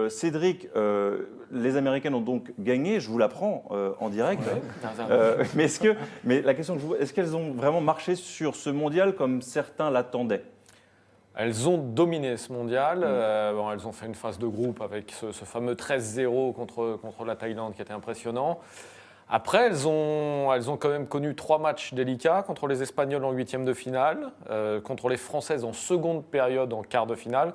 Cédric, les Américaines ont donc gagné, je vous l'apprends en direct. Ouais. Mais la question que je vous pose, est-ce qu'elles ont vraiment marché sur ce mondial comme certains l'attendaient? Elles ont dominé ce mondial. Elles ont fait une phase de groupe avec ce fameux 13-0 contre la Thaïlande qui était impressionnant. Après, elles ont quand même connu 3 matchs délicats contre les Espagnols en 8e de finale, contre les Françaises en seconde période en quart de finale,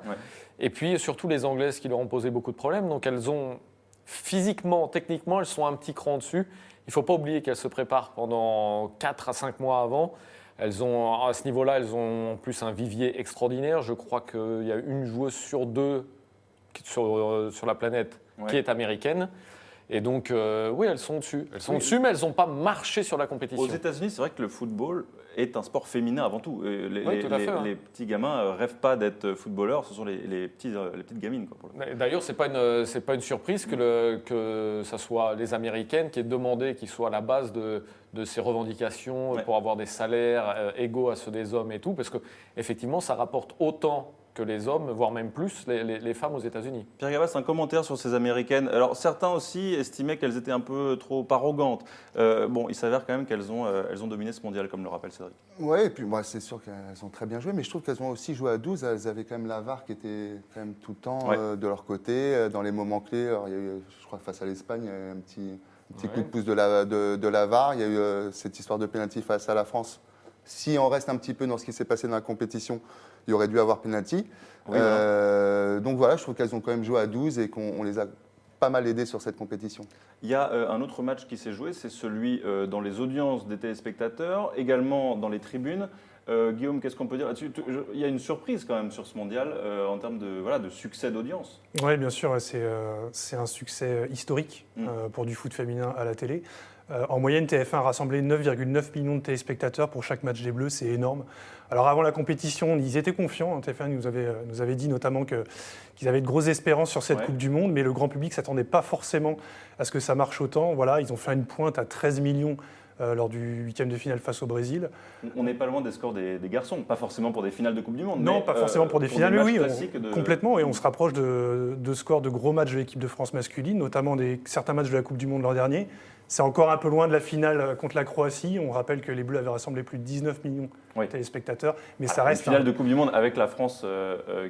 et puis surtout les Anglaises qui leur ont posé beaucoup de problèmes. Donc elles ont physiquement, techniquement, elles sont un petit cran dessus. Il ne faut pas oublier qu'elles se préparent pendant 4 à 5 mois avant. Elles ont, à ce niveau-là, elles ont en plus un vivier extraordinaire. Je crois qu'il y a une joueuse sur 2 sur la planète qui est américaine. Et donc, oui, elles sont dessus. Elles sont dessus, mais elles n'ont pas marché sur la compétition. Aux États-Unis, c'est vrai que le football est un sport féminin avant tout. Les petits gamins ne rêvent pas d'être footballeurs, ce sont les petites gamines. Quoi, pour le D'ailleurs, ce n'est pas une surprise que ce soit les Américaines qui aient demandé qu'ils soient à la base de ces revendications pour avoir des salaires égaux à ceux des hommes et tout, parce qu'effectivement, ça rapporte autant que les hommes, voire même plus, les femmes aux États-Unis. Pierre Gabas, un commentaire sur ces Américaines. Alors, certains aussi estimaient qu'elles étaient un peu trop arrogantes. Il s'avère quand même qu'elles ont dominé ce mondial, comme le rappelle Cédric. Oui, et puis moi, c'est sûr qu'elles ont très bien joué, mais je trouve qu'elles ont aussi joué à 12. Elles avaient quand même la VAR qui était quand même tout le temps de leur côté, dans les moments clés. Alors, il y a eu, je crois, face à l'Espagne, il y a eu un petit coup de pouce de la VAR. Il y a eu cette histoire de pénalty face à la France. Si on reste un petit peu dans ce qui s'est passé dans la compétition, il y aurait dû avoir pénalty. Donc voilà, je trouve qu'elles ont quand même joué à 12 et qu'on les a pas mal aidées sur cette compétition. Il y a un autre match qui s'est joué, c'est celui dans les audiences des téléspectateurs, également dans les tribunes. Guillaume, qu'est-ce qu'on peut dire là-dessus? Il y a une surprise quand même sur ce mondial en termes de succès d'audience. Oui, bien sûr, c'est un succès historique pour du foot féminin à la télé. En moyenne, TF1 a rassemblé 9,9 millions de téléspectateurs pour chaque match des Bleus, c'est énorme. Alors avant la compétition, ils étaient confiants. TF1 nous avait dit notamment qu'ils avaient de grosses espérances sur cette Coupe du Monde, mais le grand public ne s'attendait pas forcément à ce que ça marche autant. Voilà, ils ont fait une pointe à 13 millions lors du 8e de finale face au Brésil. On n'est pas loin des scores des garçons, pas forcément pour des finales de Coupe du Monde. Non, mais, pas forcément pour des finales, mais oui, complètement. Et on Mmh. se rapproche de scores de gros matchs de l'équipe de France masculine, notamment certains matchs de la Coupe du Monde l'an dernier. C'est encore un peu loin de la finale contre la Croatie. On rappelle que les Bleus avaient rassemblé plus de 19 millions de téléspectateurs. Mais ça reste une finale de Coupe du Monde avec la France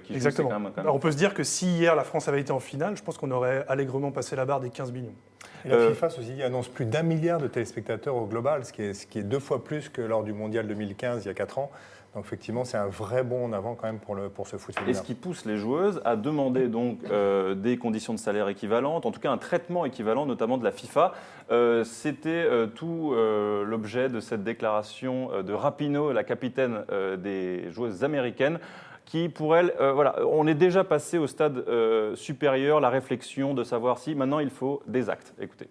qui joue. Exactement. Quand même... Alors on peut se dire que si hier la France avait été en finale, je pense qu'on aurait allègrement passé la barre des 15 millions. Et la FIFA aussi annonce plus d'1 milliard de téléspectateurs au global, ce qui est 2 fois plus que lors du Mondial 2015, il y a 4 ans. Donc effectivement, c'est un vrai bond en avant quand même pour ce foot féminin. Et ce qui pousse les joueuses à demander donc des conditions de salaire équivalentes, en tout cas un traitement équivalent, notamment de la FIFA. C'était tout l'objet de cette déclaration de Rapinoe, la capitaine des joueuses américaines, qui pour elle, on est déjà passé au stade supérieur, la réflexion de savoir si maintenant il faut des actes. Écoutez.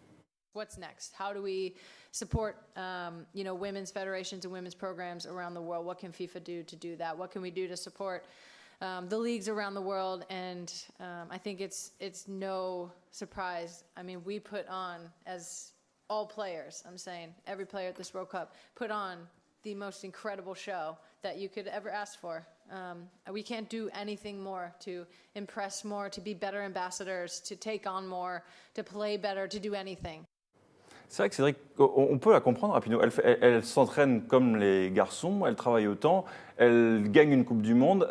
What's next? How do we support, women's federations and women's programs around the world? What can FIFA do that? What can we do to support the leagues around the world? And I think it's no surprise. I mean, we put on, as all players, I'm saying, every player at this World Cup, put on the most incredible show that you could ever ask for. We can't do anything more to impress more, to be better ambassadors, to take on more, to play better, to do anything. C'est vrai que Cédric, on peut la comprendre, Rapinoe. Elle s'entraîne comme les garçons, elle travaille autant, elle gagne une Coupe du Monde.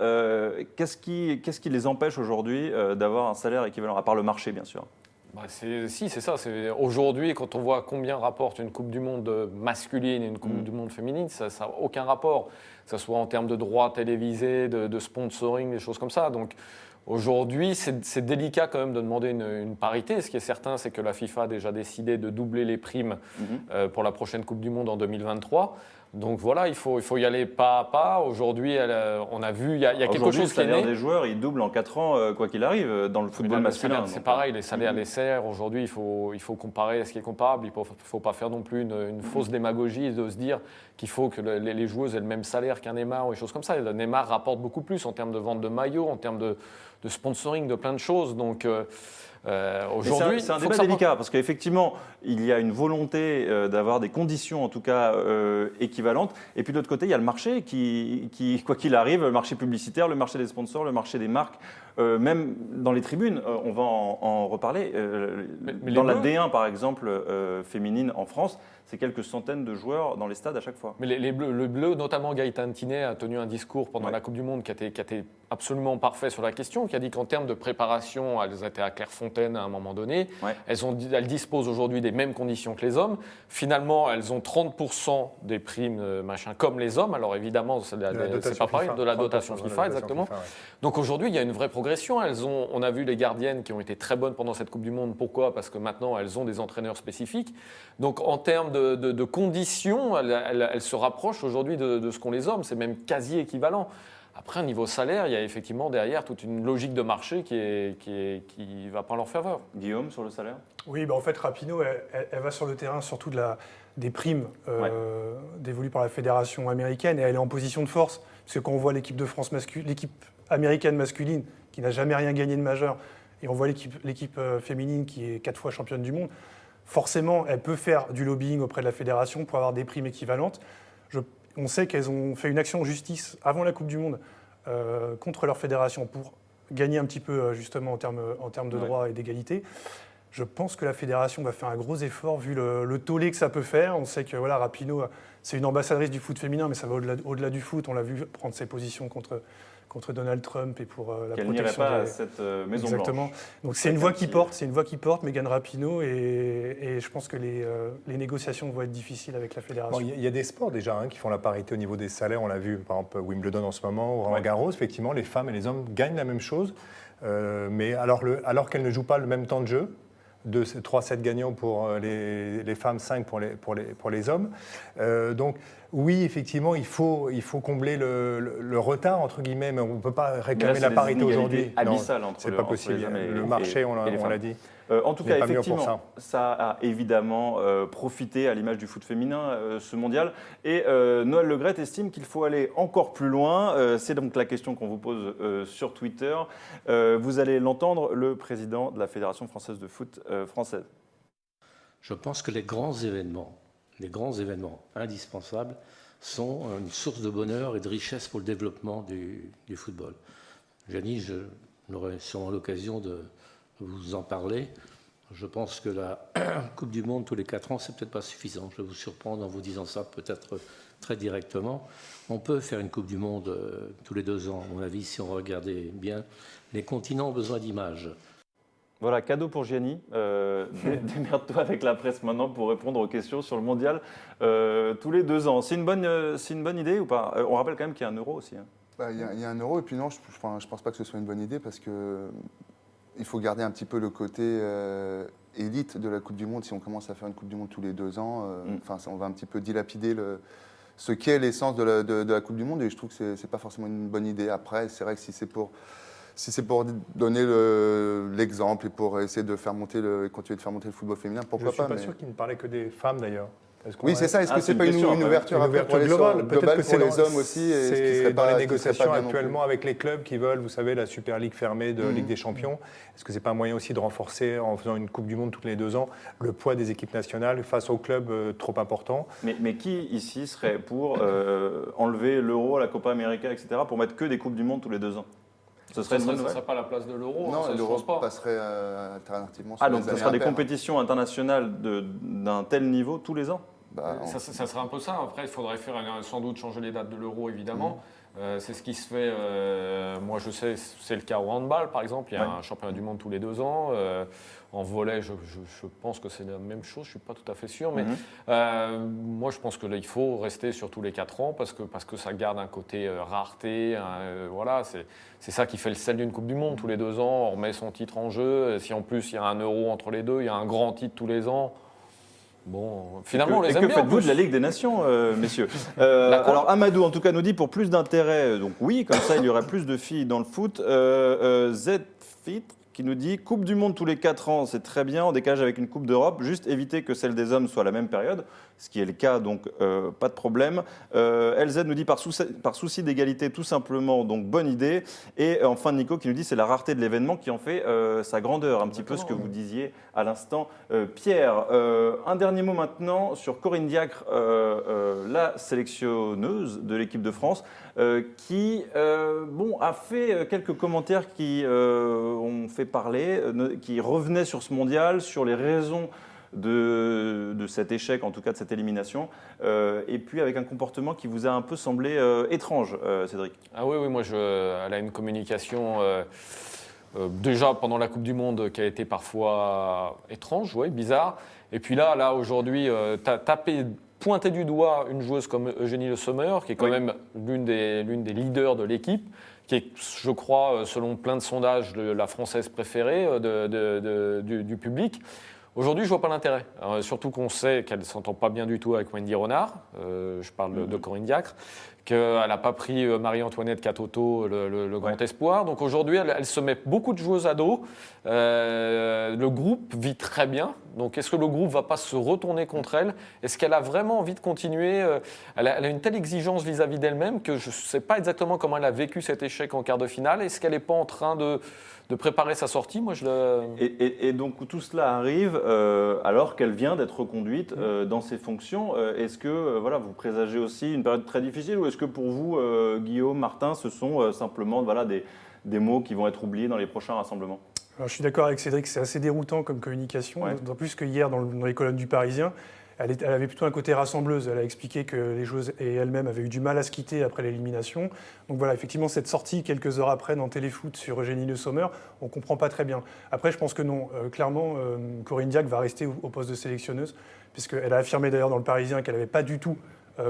Qu'est-ce qui les empêche aujourd'hui d'avoir un salaire équivalent, à part le marché, bien sûr? C'est ça. Aujourd'hui, quand on voit combien rapporte une Coupe du Monde masculine et une Coupe du Monde féminine, ça n'a aucun rapport, que ce soit en termes de droits télévisés, de sponsoring, des choses comme ça. Donc, aujourd'hui, c'est délicat quand même de demander une parité. Ce qui est certain, c'est que la FIFA a déjà décidé de doubler les primes pour la prochaine Coupe du Monde en 2023. Donc voilà, il faut y aller pas à pas. Aujourd'hui, on a vu, il y a quelque chose qui est né. Le salaire des joueurs, il double en 4 ans, quoi qu'il arrive, dans le football masculin. C'est pareil, les salaires, les serres. Aujourd'hui, il faut comparer ce qui est comparable. Il ne faut pas faire non plus une fausse démagogie de se dire qu'il faut que les joueuses aient le même salaire qu'un Neymar ou des choses comme ça. Le Neymar rapporte beaucoup plus en termes de vente de maillots, en termes de sponsoring, de plein de choses. Donc aujourd'hui, c'est un débat délicat parce qu'effectivement, il y a une volonté d'avoir des conditions, en tout cas équivalentes. Et puis de l'autre côté, il y a le marché qui, quoi qu'il arrive, le marché publicitaire, le marché des sponsors, le marché des marques, même dans les tribunes, on va en reparler. Mais Dans les la Bleus D1, par exemple, féminine en France, c'est quelques centaines de joueurs dans les stades à chaque fois. Mais les Bleus, le Bleu, notamment Gaëtan Tinet, a tenu un discours pendant Ouais. la Coupe du Monde qui a été absolument parfait sur la question, qui a dit qu'en termes de préparation, elles étaient à Clairefontaine à un moment donné. Ouais. Elles disposent aujourd'hui des mêmes conditions que les hommes. Finalement, elles ont 30% des primes, comme les hommes. Alors évidemment, c'est pas pareil, de la dotation FIFA, exactement. ouais. Donc aujourd'hui, il y a une vraie progression. On a vu les gardiennes qui ont été très bonnes pendant cette Coupe du Monde. Pourquoi ? Parce que maintenant, elles ont des entraîneurs spécifiques. Donc en termes de conditions, elles se rapprochent aujourd'hui de ce qu'ont les hommes. C'est même quasi équivalent. Après, au niveau salaire, il y a effectivement derrière toute une logique de marché qui va pas en leur faveur. Guillaume, sur le salaire ? Oui, en fait, Rapinoe, elle va sur le terrain surtout des primes dévolues par la fédération américaine et elle est en position de force. Parce que quand on voit l'équipe américaine masculine qui n'a jamais rien gagné de majeur et on voit l'équipe féminine qui est 4 fois championne du monde, forcément, elle peut faire du lobbying auprès de la fédération pour avoir des primes équivalentes. On sait qu'elles ont fait une action en justice avant la Coupe du Monde contre leur fédération pour gagner un petit peu justement en termes de droits et d'égalité. Je pense que la fédération va faire un gros effort vu le tollé que ça peut faire. On sait que Rapinoe, c'est une ambassadrice du foot féminin, mais ça va au-delà du foot. On l'a vu prendre ses positions contre Donald Trump et pour la Qu'elle protection n'irait pas à cette Maison Exactement. Blanche. Donc c'est une voix qui porte, Mégane Rapinoe, et je pense que les négociations vont être difficiles avec la fédération. Bon, il y a des sports déjà qui font la parité au niveau des salaires. On l'a vu, par exemple, Wimbledon en ce moment, ou Roland Garros. Effectivement, les femmes et les hommes gagnent la même chose, mais alors qu'elles ne jouent pas le même temps de jeu. 3-7 gagnants pour les femmes, 5 pour les hommes. Donc oui, effectivement, il faut combler le retard, entre guillemets, mais on ne peut pas réclamer la parité aujourd'hui. Abyssal entre c'est pas possible. Le marché, on l'a dit. En tout cas, n'est pas mieux pour effectivement, ça a évidemment profité à l'image du foot féminin, ce mondial. Et Noël Le Graët estime qu'il faut aller encore plus loin. C'est donc la question qu'on vous pose sur Twitter. Vous allez l'entendre, le président de la Fédération française de foot française. Je pense que les grands événements indispensables sont une source de bonheur et de richesse pour le développement du football. Janice, j'aurai sûrement l'occasion de vous en parler. Je pense que la Coupe du Monde tous les 4 ans, c'est peut-être pas suffisant. Je vais vous surprendre en vous disant ça peut-être très directement. On peut faire une Coupe du Monde tous les 2 ans, à mon avis, si on regardait bien. Les continents ont besoin d'images. Voilà, cadeau pour Gianni. Démerde-toi avec la presse maintenant pour répondre aux questions sur le mondial tous les 2 ans. C'est une bonne idée ou pas ? On rappelle quand même qu'il y a un euro aussi. Il y a un euro, et puis non, je ne pense pas que ce soit une bonne idée parce qu'il faut garder un petit peu le côté élite de la Coupe du Monde. Si on commence à faire une Coupe du Monde tous les 2 ans, on va un petit peu dilapider ce qu'est l'essence de la Coupe du Monde, et je trouve que ce n'est pas forcément une bonne idée. Après, c'est vrai que si c'est pour donner l'exemple et pour essayer de continuer de faire monter le football féminin, pourquoi pas. Je ne suis pas sûr qu'il ne parlait que des femmes d'ailleurs. Oui, c'est ça. Est-ce que c'est c'est pas une ouverture globale pour les hommes aussi, c'est dans les négociations actuellement avec les clubs qui veulent, vous savez, la Super League fermée de Ligue des Champions. Est-ce que c'est pas un moyen aussi de renforcer, en faisant une Coupe du Monde toutes les 2 ans, le poids des équipes nationales face aux clubs trop importants? Mais qui ici serait pour enlever l'euro, la Copa América, etc., pour mettre que des Coupes du Monde tous les 2 ans? Ce serait pas la place de l'euro. Non, l'euro pas. passerait alternativement sur donc les ce années sera des impaires. compétitions internationales d'un tel niveau tous les ans? Ça serait un peu ça. Après, il faudrait sans doute changer les dates de l'euro, évidemment. C'est ce qui se fait. Moi, je sais, c'est le cas au handball, par exemple. Il y a un championnat du monde tous les 2 ans. En volley, je pense que c'est la même chose. Je ne suis pas tout à fait sûr. Mais moi, je pense qu'il faut rester sur tous les 4 ans parce que ça garde un côté rareté. Voilà, c'est ça qui fait le sel d'une Coupe du Monde. Tous les 2 ans, on remet son titre en jeu. Si en plus, il y a un euro entre les deux, il y a un grand titre tous les ans. Bon, finalement, on les aime bien. Que faites-vous de la Ligue des Nations, messieurs? Alors, Amadou, en tout cas, nous dit pour plus d'intérêt, donc oui, comme ça, il y aurait plus de filles dans le foot. Z-Fit, qui nous dit « Coupe du Monde tous les 4 ans, c'est très bien, en décalage avec une Coupe d'Europe, juste éviter que celle des hommes soit à la même période », ce qui est le cas, donc pas de problème. LZ nous dit par souci d'égalité, tout simplement, donc bonne idée. Et enfin, Nico qui nous dit c'est la rareté de l'événement qui en fait sa grandeur, un petit peu ce que vous disiez à l'instant, Pierre. Un dernier mot maintenant sur Corinne Diacre, la sélectionneuse de l'équipe de France, qui a fait quelques commentaires qui ont fait parler, qui revenaient sur ce mondial, sur les raisons de cet échec, en tout cas de cette élimination, et puis avec un comportement qui vous a un peu semblé étrange, Cédric. Ah oui, moi, elle a une communication déjà pendant la Coupe du Monde qui a été parfois étrange, bizarre. Et puis là aujourd'hui, pointé du doigt une joueuse comme Eugénie Le Sommer, qui est quand même l'une des leaders de l'équipe, qui est, je crois, selon plein de sondages, la Française préférée du public. Aujourd'hui, je ne vois pas l'intérêt. Surtout qu'on sait qu'elle ne s'entend pas bien du tout avec Wendy Renard. Je parle de Corinne Diacre. Qu'elle n'a pas pris Marie-Antoinette Katoto, le grand espoir. Donc aujourd'hui, elle se met beaucoup de joueuses à dos. Le groupe vit très bien. Donc est-ce que le groupe ne va pas se retourner contre elle? Est-ce qu'elle a vraiment envie de continuer? Elle a une telle exigence vis-à-vis d'elle-même que je ne sais pas exactement comment elle a vécu cet échec en quart de finale. Est-ce qu'elle n'est pas en train de préparer sa sortie? Moi, et donc tout cela arrive alors qu'elle vient d'être reconduite dans ses fonctions. Est-ce que vous présagez aussi une période très difficile, ou est-ce que pour vous, Guillaume, Martin, ce sont simplement des mots qui vont être oubliés dans les prochains rassemblements? Alors, je suis d'accord avec Cédric, c'est assez déroutant comme communication, d'autant plus que hier, dans les colonnes du Parisien, elle avait plutôt un côté rassembleuse. Elle a expliqué que les joueuses et elle-même avaient eu du mal à se quitter après l'élimination. Donc voilà, effectivement, cette sortie quelques heures après dans Téléfoot sur Eugénie Le Sommer, on ne comprend pas très bien. Après, je pense que non. Clairement, Corinne Diacre va rester au poste de sélectionneuse, puisqu'elle a affirmé d'ailleurs dans le Parisien qu'elle n'avait pas du tout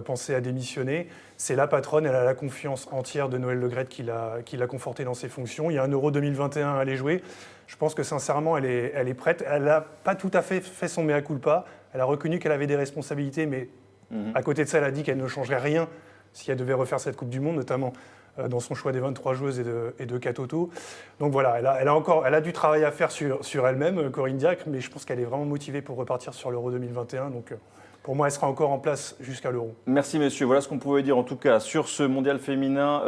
pensé à démissionner. C'est la patronne, elle a la confiance entière de Noël Le Graët qui l'a confortée dans ses fonctions. Il y a un Euro 2021 à aller jouer. Je pense que sincèrement, elle est prête. Elle n'a pas tout à fait son mea culpa. Elle a reconnu qu'elle avait des responsabilités, mais à côté de ça, elle a dit qu'elle ne changerait rien si elle devait refaire cette Coupe du Monde, notamment dans son choix des 23 joueuses et de Katoto. Donc voilà, elle a du travail à faire sur elle-même, Corinne Diacre, mais je pense qu'elle est vraiment motivée pour repartir sur l'Euro 2021. Donc pour moi, elle sera encore en place jusqu'à l'Euro. Merci messieurs. Voilà ce qu'on pouvait dire en tout cas sur ce mondial féminin